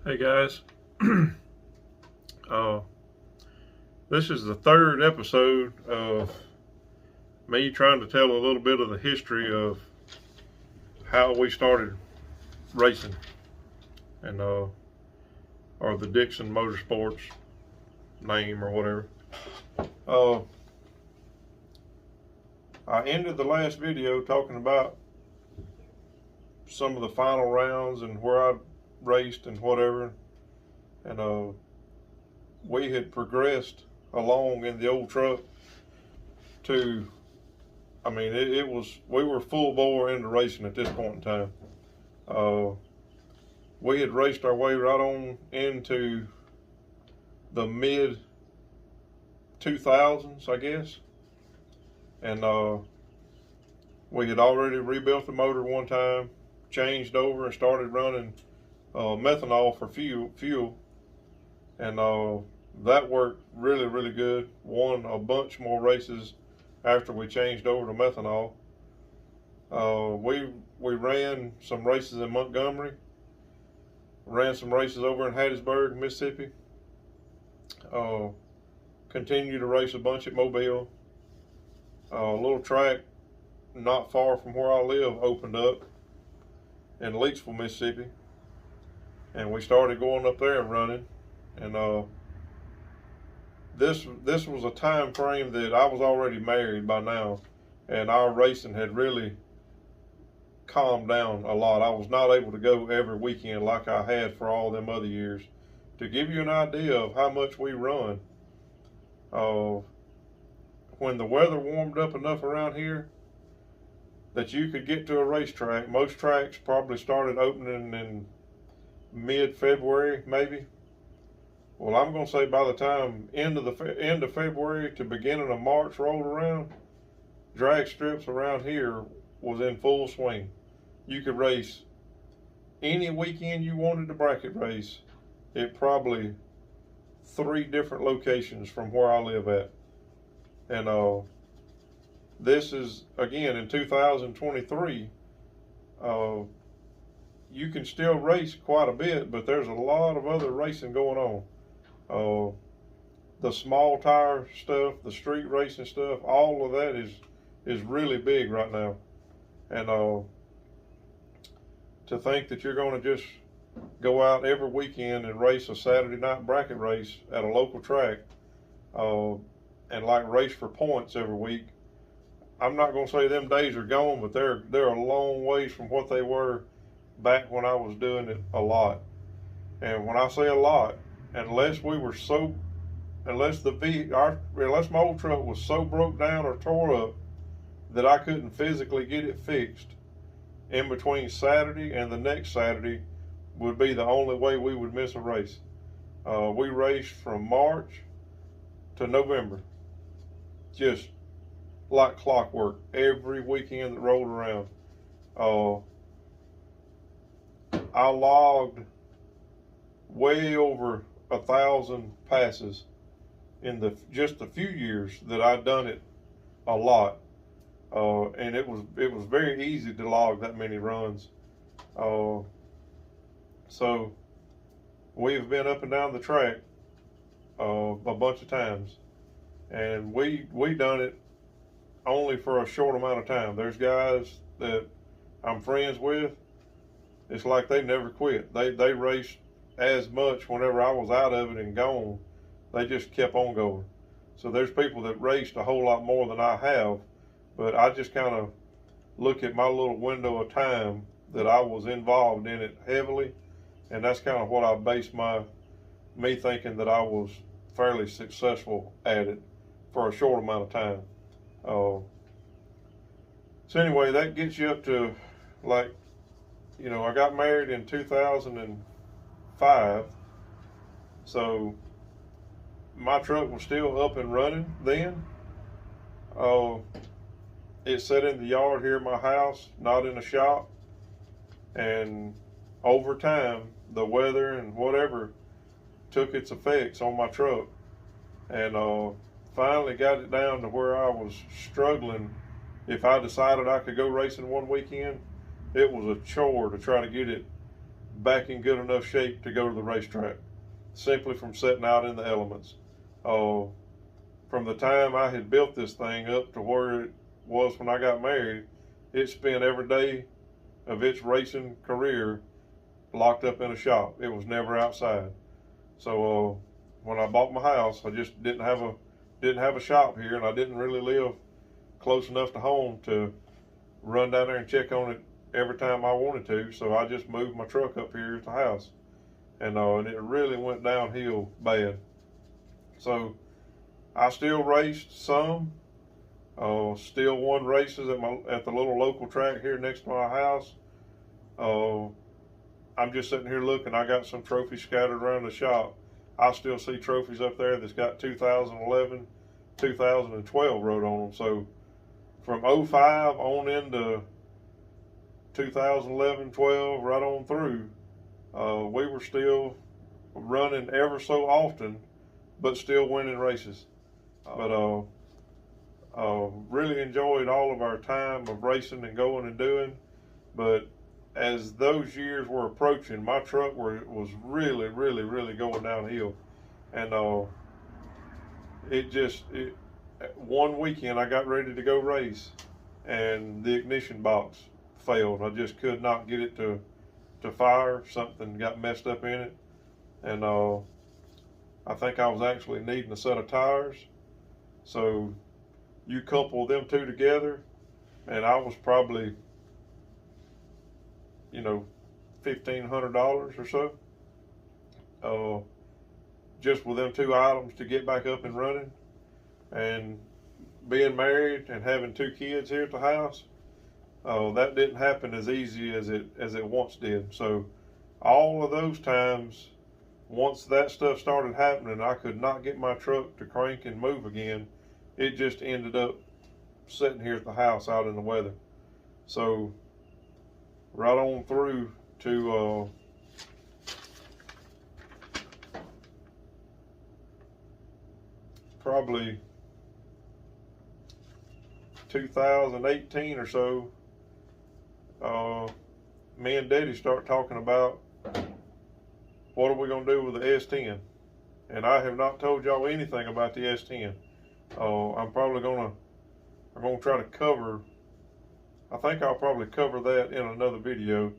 Hey guys, uh, this is the third episode of me trying to tell a little bit of the history of how we started racing and or the Dixon Motorsports name or whatever. Uh, I ended the last video talking about some of the final rounds and where I raced and whatever, and we had progressed along in the old truck to, I mean, it was, we were full bore into racing at this point in time. We had raced our way right on into the mid 2000s, I guess. And we had already rebuilt the motor one time, changed over and started running methanol for fuel. And that worked really, really good. Won a bunch more races after we changed over to methanol. We ran some races in Montgomery, ran some races over in Hattiesburg, Mississippi. Continued to race a bunch at Mobile. A little track not far from where I live opened up in Leaksville, Mississippi, and we started going up there and running. And this was a time frame that I was already married by now, and our racing had really calmed down a lot. I was not able to go every weekend like I had for all them other years. To give you an idea of how much we run, when the weather warmed up enough around here that you could get to a racetrack, most tracks probably started opening in mid-February, maybe. Well, I'm going to say by the time end of February to beginning of March rolled around, drag strips around here was in full swing. You could race any weekend you wanted to bracket race at probably 3 different locations from where I live at. And this is, again, in 2023. You can still race quite a bit, but there's a lot of other racing going on. The small tire stuff, the street racing stuff, all of that is really big right now. And to think that you're going to just go out every weekend and race a Saturday night bracket race at a local track, and like race for points every week, I'm not going to say them days are gone, but they're a long ways from what they were back when I was doing it a lot. And when I say a lot, unless my old truck was so broke down or tore up that I couldn't physically get it fixed, in between Saturday and the next Saturday would be the only way we would miss a race. We raced from March to November, just like clockwork, every weekend that rolled around. I logged way over 1,000 passes in just the few years that I'd done it a lot, and it was very easy to log that many runs. So we've been up and down the track a bunch of times, and we done it only for a short amount of time. There's guys that I'm friends with, it's like they never quit. They raced as much whenever I was out of it and gone. They just kept on going. So there's people that raced a whole lot more than I have, but I just kind of look at my little window of time that I was involved in it heavily, and that's kind of what I base me thinking that I was fairly successful at it for a short amount of time. So anyway, that gets you up to, like, I got married in 2005, so my truck was still up and running then. It sat in the yard here at my house, not in a shop, and over time, the weather and whatever took its effects on my truck, and finally got it down to where I was struggling. If I decided I could go racing one weekend, it was a chore to try to get it back in good enough shape to go to the racetrack, simply from sitting out in the elements. From the time I had built this thing up to where it was when I got married, it spent every day of its racing career locked up in a shop. It was never outside. So when I bought my house, I just didn't have a shop here, and I didn't really live close enough to home to run down there and check on it every time I wanted to. So I just moved my truck up here at the house, and it really went downhill bad. So I still raced some, still won races at the little local track here next to my house. I'm just sitting here looking. I got some trophies scattered around the shop. I still see trophies up there that's got 2011, 2012 wrote on them. So from 05 on into 2011, 12, right on through, we were still running ever so often, but still winning races. But really enjoyed all of our time of racing and going and doing. But as those years were approaching, my truck was really, really, really going downhill. And one weekend I got ready to go race, and the ignition box failed. I just could not get it to fire. Something got messed up in it, and I think I was actually needing a set of tires. So you couple them two together, and I was probably, $1,500 or so, just with them two items to get back up and running. And being married and having two kids here at the house, that didn't happen as easy as it once did. So all of those times, once that stuff started happening, I could not get my truck to crank and move again. It just ended up sitting here at the house out in the weather. So right on through to probably 2018 or so, me and Daddy start talking about what are we going to do with the S10. And I have not told y'all anything about the S10. I'm going to try to cover, I think I'll probably cover that in another video.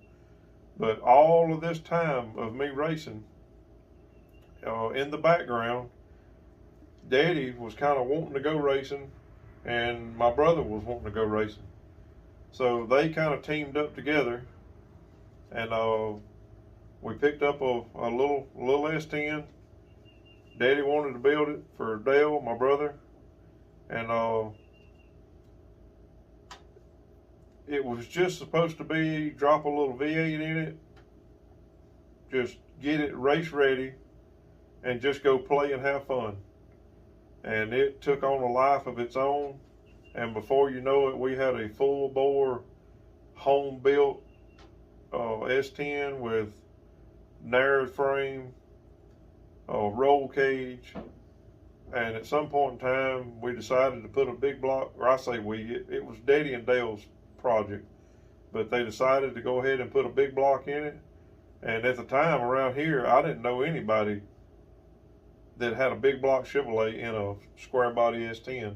But all of this time of me racing, in the background, Daddy was kind of wanting to go racing, and my brother was wanting to go racing. So they kind of teamed up together, and we picked up a little S10. Daddy wanted to build it for Dale, my brother, and it was just supposed to be drop a little V8 in it, just get it race ready, and just go play and have fun. And it took on a life of its own, and before you know it, we had a full bore home built S10 with narrow frame, roll cage. And at some point in time, we decided to put a big block, or I say it was Daddy and Dale's project, but they decided to go ahead and put a big block in it. And at the time around here, I didn't know anybody that had a big block Chevrolet in a square body S10.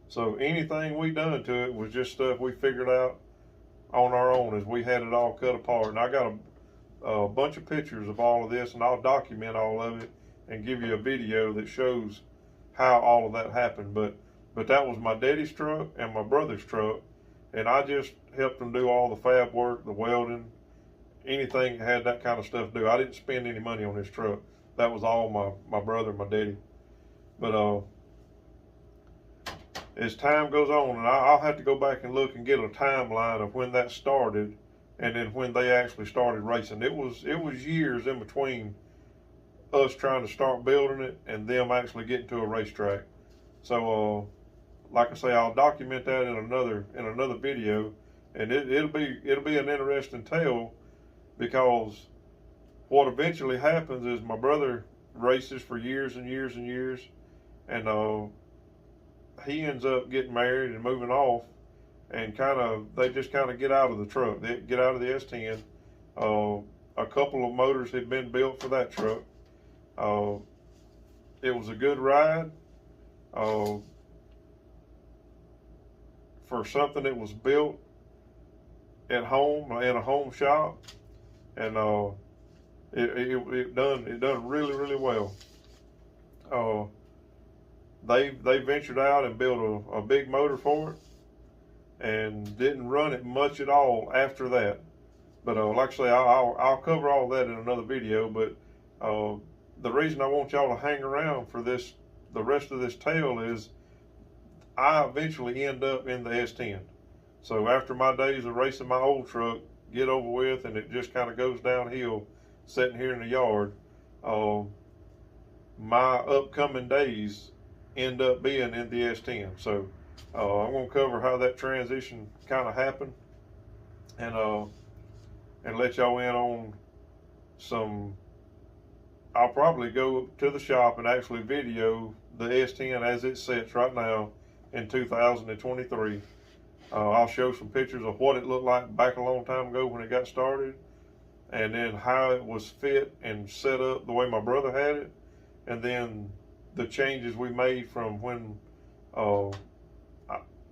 So anything we done to it was just stuff we figured out on our own as we had it all cut apart. And I got a bunch of pictures of all of this, and I'll document all of it and give you a video that shows how all of that happened. But that was my daddy's truck and my brother's truck, and I just helped them do all the fab work, the welding, anything that had that kind of stuff to do. I didn't spend any money on this truck. That was all my brother and my daddy. But as time goes on, and I'll have to go back and look and get a timeline of when that started and then when they actually started racing. It was years in between us trying to start building it and them actually getting to a racetrack. So like I say, I'll document that in another video, and it'll be an interesting tale, because what eventually happens is my brother races for years and years and years, and he ends up getting married and moving off, and they just kind of get out of the truck. They get out of the S10. a couple of motors had been built for that truck. It was a good ride for something that was built at home in a home shop, and it done really well. They ventured out and built a big motor for it, and didn't run it much at all after that. But like I say, I'll cover all that in another video. But the reason I want y'all to hang around for the rest of this tale is I eventually end up in the S10. So after my days of racing my old truck get over with, and it just kind of goes downhill sitting here in the yard, my upcoming days end up being in the S10. So I'm going to cover how that transition kind of happened, and let y'all in on some. I'll probably go to the shop and actually video the S10 as it sits right now in 2023. I'll show some pictures of what it looked like back a long time ago when it got started, and then how it was fit and set up the way my brother had it, and then the changes we made from when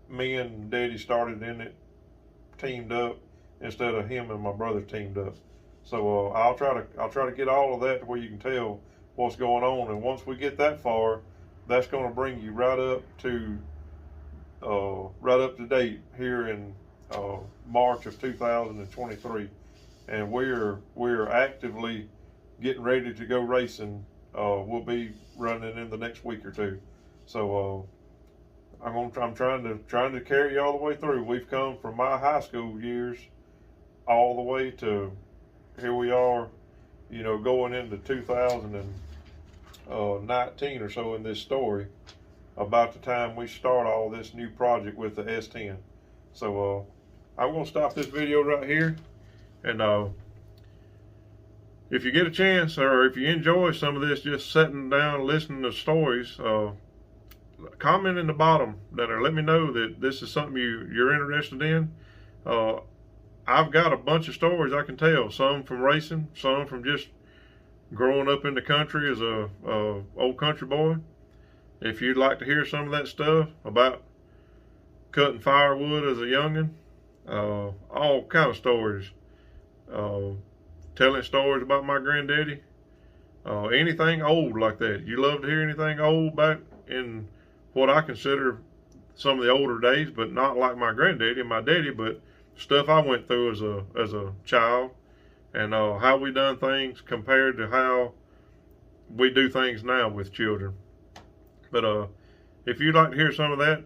me and Daddy started in it, teamed up, instead of him and my brother teamed up. So I'll try to get all of that to where you can tell what's going on, and once we get that far, that's going to bring you right up to date here in March of 2023, and we're actively getting ready to go racing. We'll be running in the next week or two. So I'm trying to carry you all the way through. We've come from my high school years all the way to here we are, going into 2019 or so in this story, about the time we start all this new project with the S10. So I'm going to stop this video right here, and if you get a chance, or if you enjoy some of this, just sitting down listening to stories, comment in the bottom or let me know that this is something you're interested in. I've got a bunch of stories I can tell, some from racing, some from just growing up in the country as a old country boy. If you'd like to hear some of that stuff about cutting firewood as a youngin', all kind of stories, telling stories about my granddaddy, anything old like that. You love to hear anything old back in what I consider some of the older days, but not like my granddaddy and my daddy, but stuff I went through as a child, and how we done things compared to how we do things now with children. But if you'd like to hear some of that,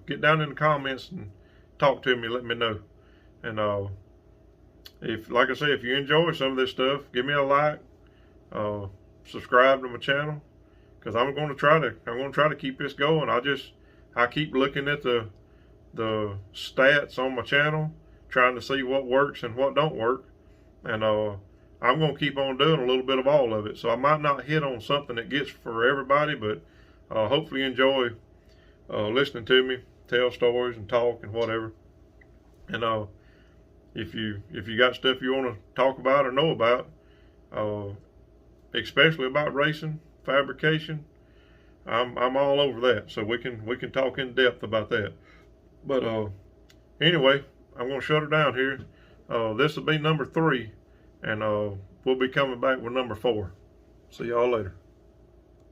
get down in the comments and talk to me, let me know. And like I say, if you enjoy some of this stuff, give me a like, subscribe to my channel, because I'm going to try to keep this going. I keep looking at the stats on my channel, trying to see what works and what don't work, and I'm going to keep on doing a little bit of all of it. So I might not hit on something that gets for everybody, but hopefully you enjoy listening to me tell stories and talk and whatever. And if you got stuff you want to talk about or know about, especially about racing, fabrication, I'm all over that. So we can talk in depth about that. But anyway, I'm going to shut her down here. This will be number 3, and we'll be coming back with number 4. See y'all later.